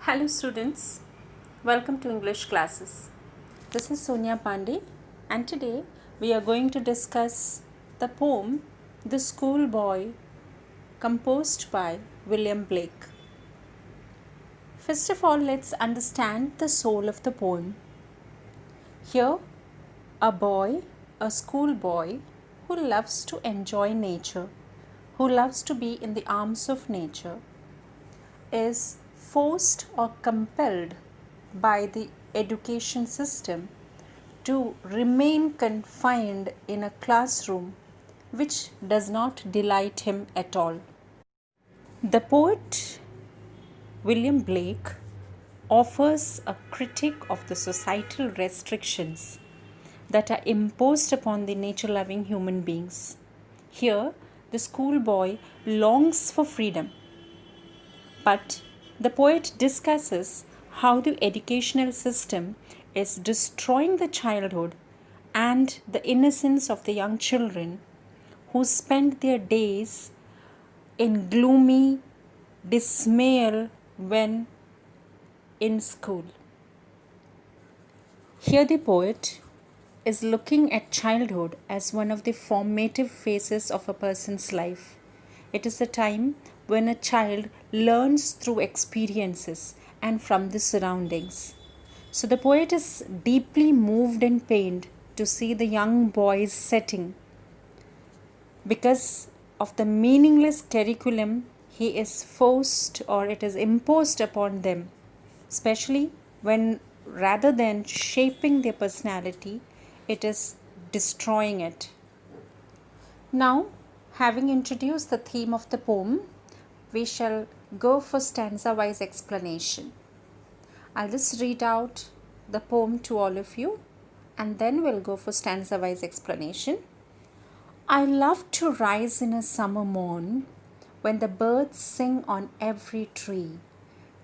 Hello students, welcome to English classes. This is Sonia Pandey and today we are going to discuss the poem The Schoolboy composed by William Blake. First of all, let's understand the soul of the poem. Here, a schoolboy who loves to enjoy nature, who loves to be in the arms of nature, is forced or compelled by the education system to remain confined in a classroom which does not delight him at all. The poet William Blake offers a critique of the societal restrictions that are imposed upon the nature-loving human beings. Here, the schoolboy longs for freedom, but the poet discusses how the educational system is destroying the childhood and the innocence of the young children who spend their days in gloomy dismay when in school. Here the poet is looking at childhood as one of the formative phases of a person's life. It is a time when a child learns through experiences and from the surroundings. So the poet is deeply moved and pained to see the young boys setting because of the meaningless curriculum he is forced or it is imposed upon them, especially when rather than shaping their personality, it is destroying it. Now, having introduced the theme of the poem, we shall go for stanza-wise explanation. I'll just read out the poem to all of you and then we'll go for stanza-wise explanation. I love to rise in a summer morn when the birds sing on every tree.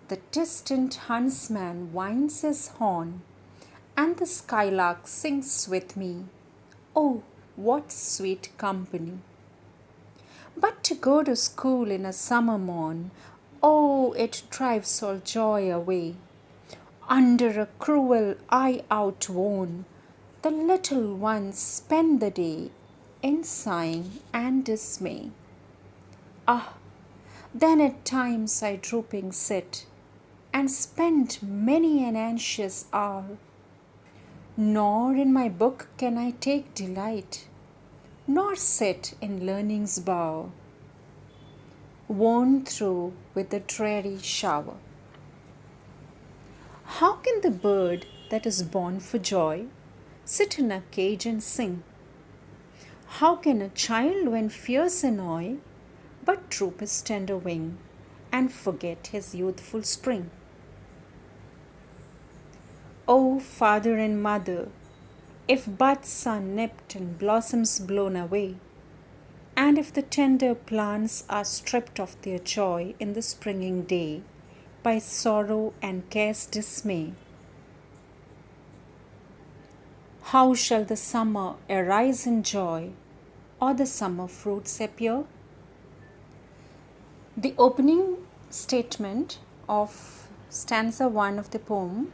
The distant huntsman winds his horn and the skylark sings with me. Oh, what sweet company! But to go to school in a summer morn, oh, it drives all joy away. Under a cruel eye outworn, the little ones spend the day in sighing and dismay. Ah, then at times I drooping sit and spend many an anxious hour. Nor in my book can I take delight, nor sit in learning's bower, worn through with the dreary shower. How can the bird that is born for joy sit in a cage and sing? How can a child when fears annoy but droop his tender wing and forget his youthful spring? O father and mother, if buds are nipped and blossoms blown away, and if the tender plants are stripped of their joy in the springing day by sorrow and care's dismay, how shall the summer arise in joy or the summer fruits appear? The opening statement of stanza 1 of the poem,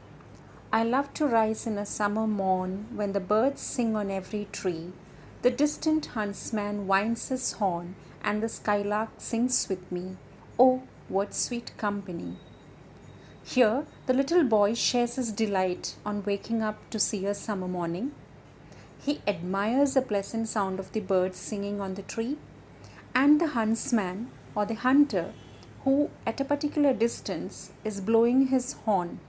I love to rise in a summer morn when the birds sing on every tree. The distant huntsman winds his horn and the skylark sings with me. Oh, what sweet company! Here, the little boy shares his delight on waking up to see a summer morning. He admires the pleasant sound of the birds singing on the tree and the huntsman or the hunter who at a particular distance is blowing his horn.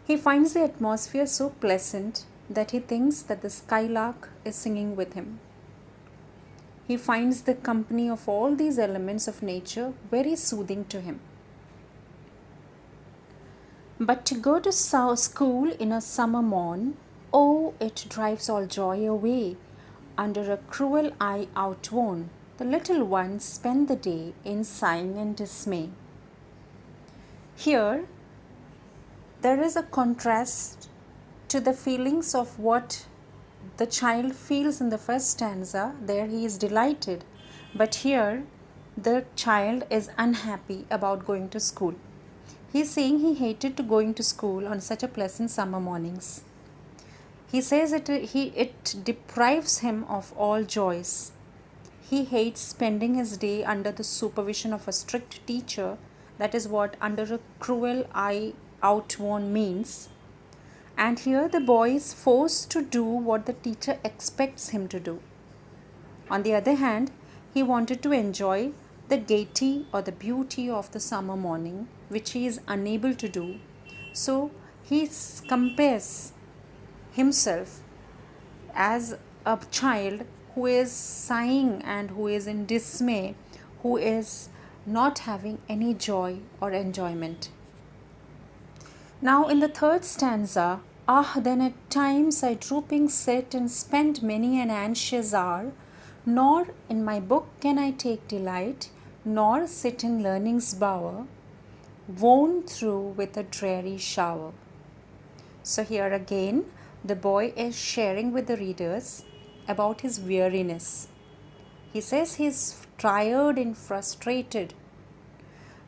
He finds the atmosphere so pleasant that he thinks that the skylark is singing with him. He finds the company of all these elements of nature very soothing to him. But to go to school in a summer morn, oh, it drives all joy away. Under a cruel eye outworn, the little ones spend the day in sighing and dismay. Here, there is a contrast to the feelings of what the child feels in the first stanza. There he is delighted, but here the child is unhappy about going to school. He's saying he hated to going to school on such a pleasant summer mornings. He says it deprives him of all joys. He hates spending his day under the supervision of a strict teacher. That is what under a cruel eye outworn means. And here the boy is forced to do what the teacher expects him to do. On the other hand, he wanted to enjoy the gaiety or the beauty of the summer morning, which he is unable to do. So he compares himself as a child who is sighing and who is in dismay, who is not having any joy or enjoyment. Now in the third stanza, then at times I drooping sit and spend many an anxious hour, nor in my book can I take delight, nor sit in learning's bower, worn through with a dreary shower. So here again, the boy is sharing with the readers about his weariness. He says he is tired and frustrated.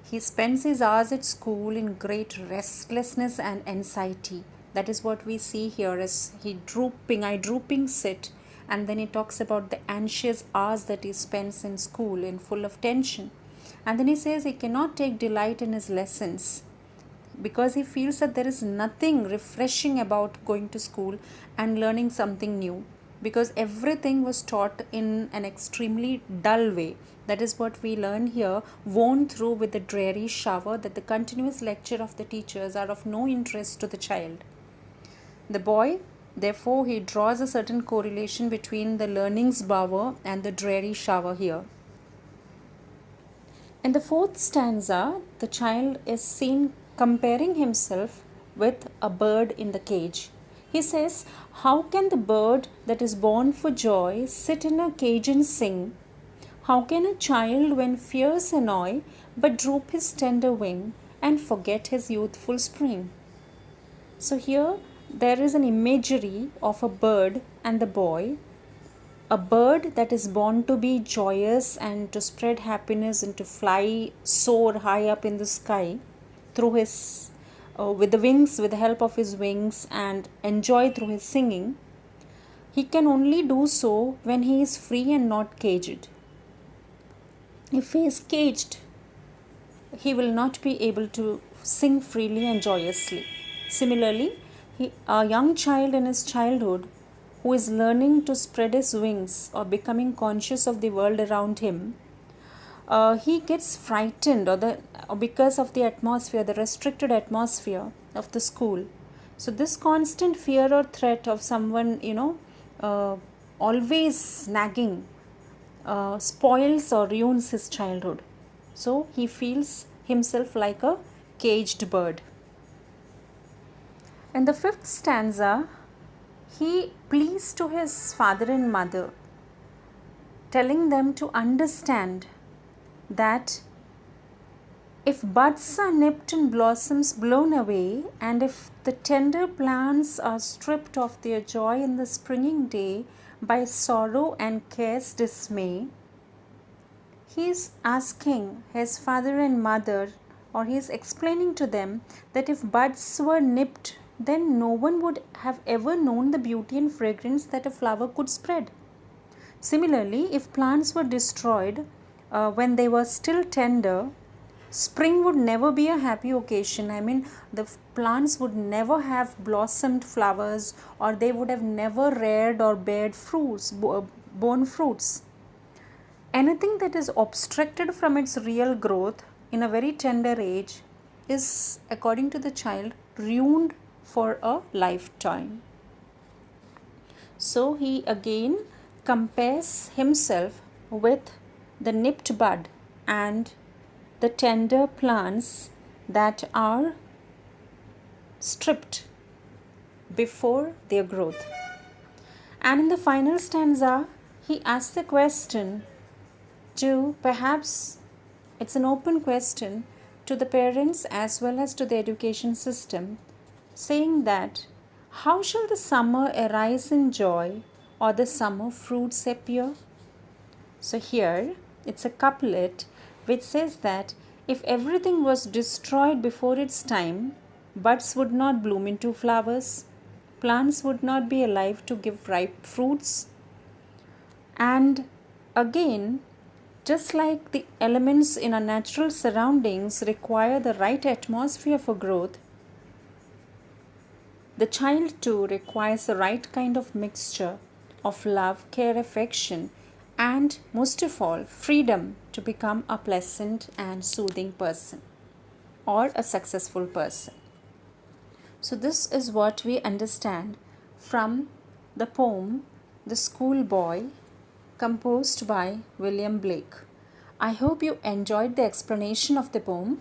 He spends his hours at school in great restlessness and anxiety. That is what we see here as I drooping sit, and then he talks about the anxious hours that he spends in school in full of tension. And then he says he cannot take delight in his lessons because he feels that there is nothing refreshing about going to school and learning something new, because everything was taught in an extremely dull way. That is what we learn here, worn through with the dreary shower, that the continuous lecture of the teachers are of no interest to the child. The boy, therefore, he draws a certain correlation between the learning's bower and the dreary shower here. In the fourth stanza, the child is seen comparing himself with a bird in the cage. He says, how can the bird that is born for joy sit in a cage and sing? How can a child when fears annoy but droop his tender wing and forget his youthful spring? So here there is an imagery of a bird and the boy. A bird that is born to be joyous and to spread happiness and to fly, soar high up in the sky through his with the help of his wings, and enjoy through his singing. He can only do so when he is free and not caged. If he is caged, he will not be able to sing freely and joyously. Similarly, a young child in his childhood who is learning to spread his wings or becoming conscious of the world around him, he gets frightened or because of the atmosphere, the restricted atmosphere of the school. So this constant fear or threat of someone, always nagging, spoils or ruins his childhood. So he feels himself like a caged bird. In the fifth stanza, he pleads to his father and mother, telling them to understand that if buds are nipped and blossoms blown away, and if the tender plants are stripped of their joy in the springing day by sorrow and care's dismay, he is asking his father and mother, or he is explaining to them, that if buds were nipped, then no one would have ever known the beauty and fragrance that a flower could spread. Similarly, if plants were destroyed when they were still tender, spring would never be a happy occasion. The plants would never have blossomed flowers, or they would have never reared or borne fruits. Anything that is obstructed from its real growth in a very tender age is, according to the child, ruined for a lifetime. So he again compares himself with the nipped bud and the tender plants that are stripped before their growth. And in the final stanza, he asks the question to, perhaps it's an open question to the parents as well as to the education system, saying that, how shall the summer arise in joy, or the summer fruits appear? So here it's a couplet which says that If everything was destroyed before its time, buds would not bloom into flowers, plants would not be alive to give ripe fruits. And again, just like the elements in our natural surroundings require the right atmosphere for growth, the child too requires the right kind of mixture of love, care, affection, and most of all, freedom to become a pleasant and soothing person or a successful person. So, this is what we understand from the poem The Schoolboy, composed by William Blake. I hope you enjoyed the explanation of the poem.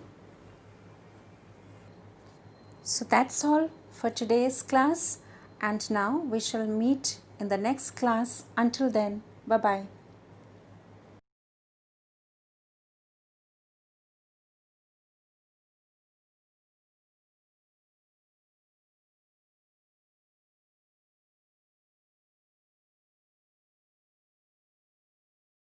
So that's all for today's class, and now we shall meet in the next class. Until then, bye bye.